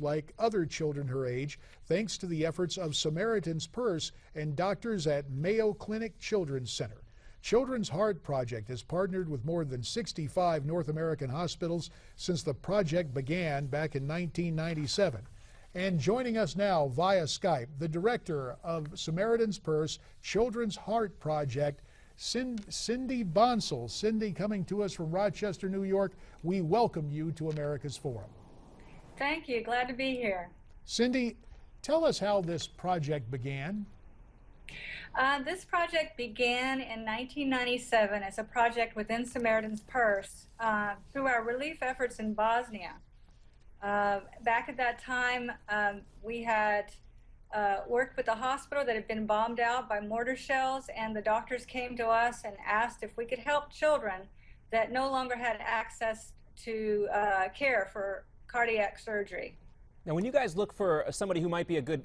like other children her age, thanks to the efforts of Samaritan's Purse and doctors at Mayo Clinic Children's Center. Children's Heart Project has partnered with more than 65 North American hospitals since the project began back in 1997. And joining us now via Skype, the director of Samaritan's Purse Children's Heart Project, Cindy Bonsall. Cindy, coming to us from Rochester, New York, we welcome you to America's Forum. Thank you. Glad to be here. Cindy, tell us how this project began. This project began in 1997 as a project within Samaritan's Purse through our relief efforts in Bosnia. Back at that time, we had worked with a hospital that had been bombed out by mortar shells, and the doctors came to us and asked if we could help children that no longer had access to care for cardiac surgery. Now, when you guys look for somebody who might be a good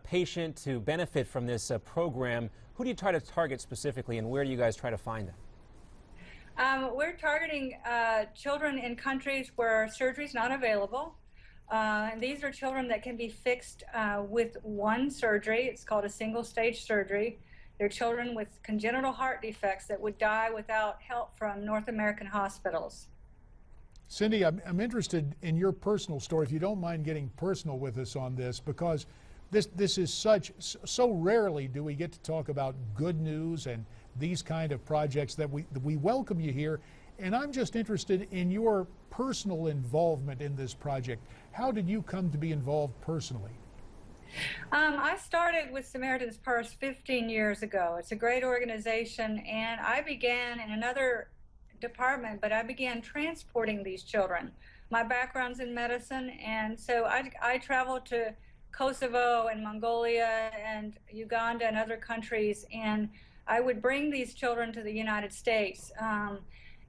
patient to benefit from this program, who do you try to target specifically, and where do you guys try to find them? We're targeting children in countries where surgery is not available. And these are children that can be fixed with one surgery. It's called a single-stage surgery. They're children with congenital heart defects that would die without help from North American hospitals. Cindy, I'm interested in your personal story, if you don't mind getting personal with us on this, because this is so rarely do we get to talk about good news and these kind of projects that we welcome you here. And I'm just interested in your personal involvement in this project. How did you come to be involved personally? I started with Samaritan's Purse 15 years ago. It's a great organization, and I began in another department, but I began transporting these children. My background's in medicine, and so I traveled to Kosovo and Mongolia and Uganda and other countries, and I would bring these children to the United States.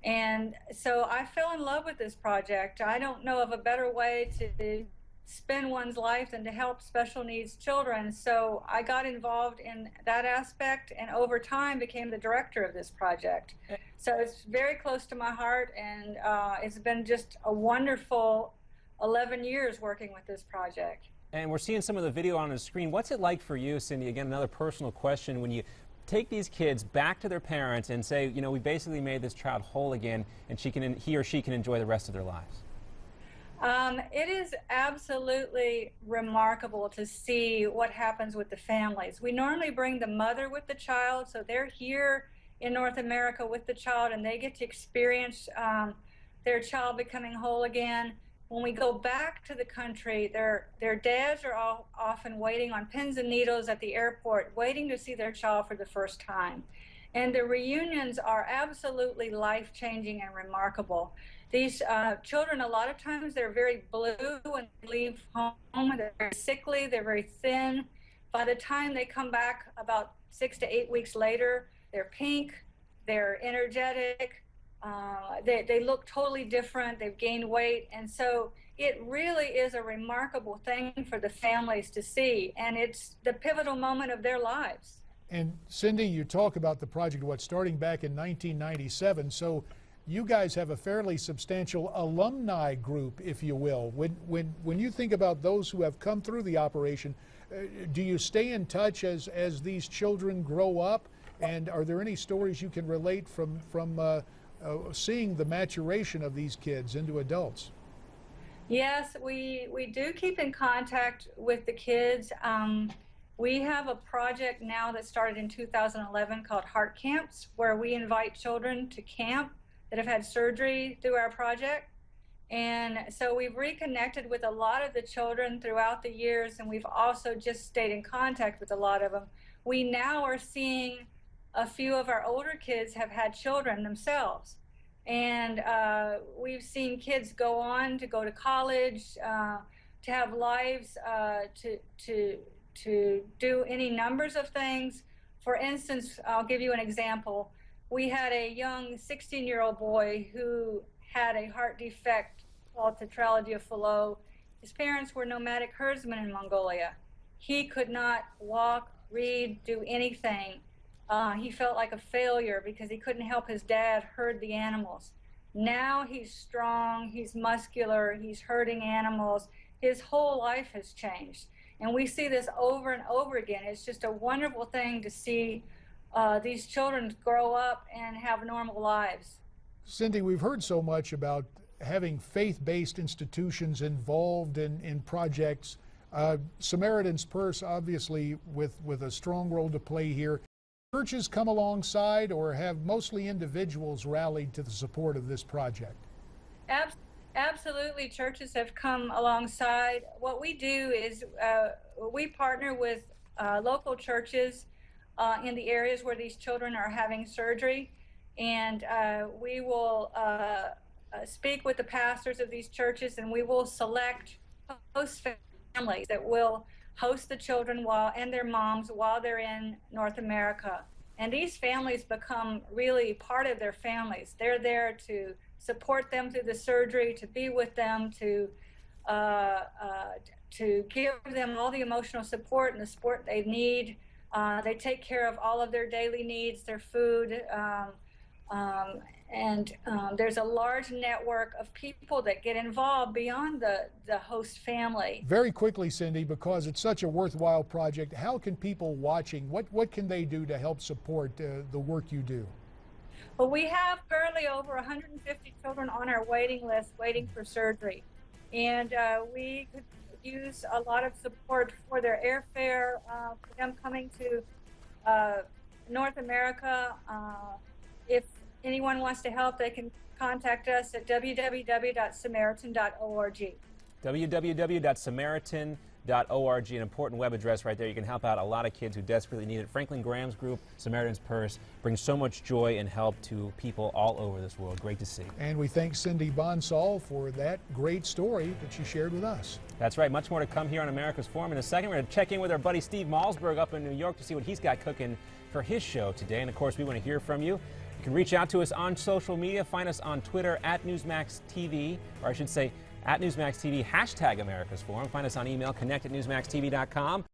And so I fell in love with this project. I don't know of a better way to spend one's life than to help special needs children. So I got involved in that aspect, and over time became the director of this project. So it's very close to my heart, and it's been just a wonderful 11 years working with this project. And we're seeing some of the video on the screen. What's it like for you, Cindy? Again, another personal question. When you take these kids back to their parents and say, you know, we basically made this child whole again, and he or she can enjoy the rest of their lives. It is absolutely remarkable to see what happens with the families. We normally bring the mother with the child, so they're here in North America with the child, and they get to experience their child becoming whole again. When we go back to the country, their dads are all often waiting on pins and needles at the airport, waiting to see their child for the first time. And the reunions are absolutely life-changing and remarkable. These children, a lot of times, they're very blue when they leave home. They're very sickly, they're very thin. By the time they come back about 6 to 8 weeks later, they're pink, they're energetic, they look totally different, they've gained weight, and so it really is a remarkable thing for the families to see, and it's the pivotal moment of their lives. And Cindy, you talk about the project, starting back in 1997, so you guys have a fairly substantial alumni group, if you will. When you think about those who have come through the operation, do you stay in touch as these children grow up? And are there any stories you can relate from seeing the maturation of these kids into adults? Yes, we do keep in contact with the kids. We have a project now that started in 2011 called Heart Camps, where we invite children to camp that have had surgery through our project. And so we've reconnected with a lot of the children throughout the years, and we've also just stayed in contact with a lot of them. We now are seeing a few of our older kids have had children themselves. And we've seen kids go on to go to college, to have lives, to do any numbers of things. For instance, I'll give you an example. We had a young 16-year-old boy who had a heart defect called tetralogy of Fallot. His parents were nomadic herdsmen in Mongolia. He could not walk, read, do anything. He felt like a failure because he couldn't help his dad herd the animals. Now he's strong, he's muscular, he's herding animals. his whole life has changed. And we see this over and over again. It's just a wonderful thing to see these children grow up and have normal lives. Cindy, we've heard so much about having faith-based institutions involved in projects. Samaritan's Purse, obviously, with a strong role to play here. Churches come alongside, or have mostly individuals rallied to the support of this project? Absolutely, churches have come alongside. What we do is we partner with local churches in the areas where these children are having surgery, and we will speak with the pastors of these churches, and we will select host families that will host the children and their moms while they're in North America. And these families become really part of their families. They're there to support them through the surgery, to be with them, to give them all the emotional support and the support they need. They take care of all of their daily needs, their food, and there's a large network of people that get involved beyond the host family. Very quickly, Cindy, because it's such a worthwhile project, how can people watching, what can they do to help support the work you do? Well, we have currently over 150 children on our waiting list waiting for surgery. And we could use a lot of support for their airfare, for them coming to North America. If anyone wants to help, they can contact us at www.samaritan.org. www.samaritan.org, an important web address right there. You can help out a lot of kids who desperately need it. Franklin Graham's group, Samaritan's Purse, brings so much joy and help to people all over this world. Great to see. And we thank Cindy Bonsall for that great story that she shared with us. That's right. Much more to come here on America's Forum. In a second, we're going to check in with our buddy Steve Malsberg up in New York to see what he's got cooking for his show today. And of course, we want to hear from you. You can reach out to us on social media. Find us on Twitter at Newsmax TV, or I should say at Newsmax TV, #America's Forum. Find us on email, connect@newsmaxtv.com.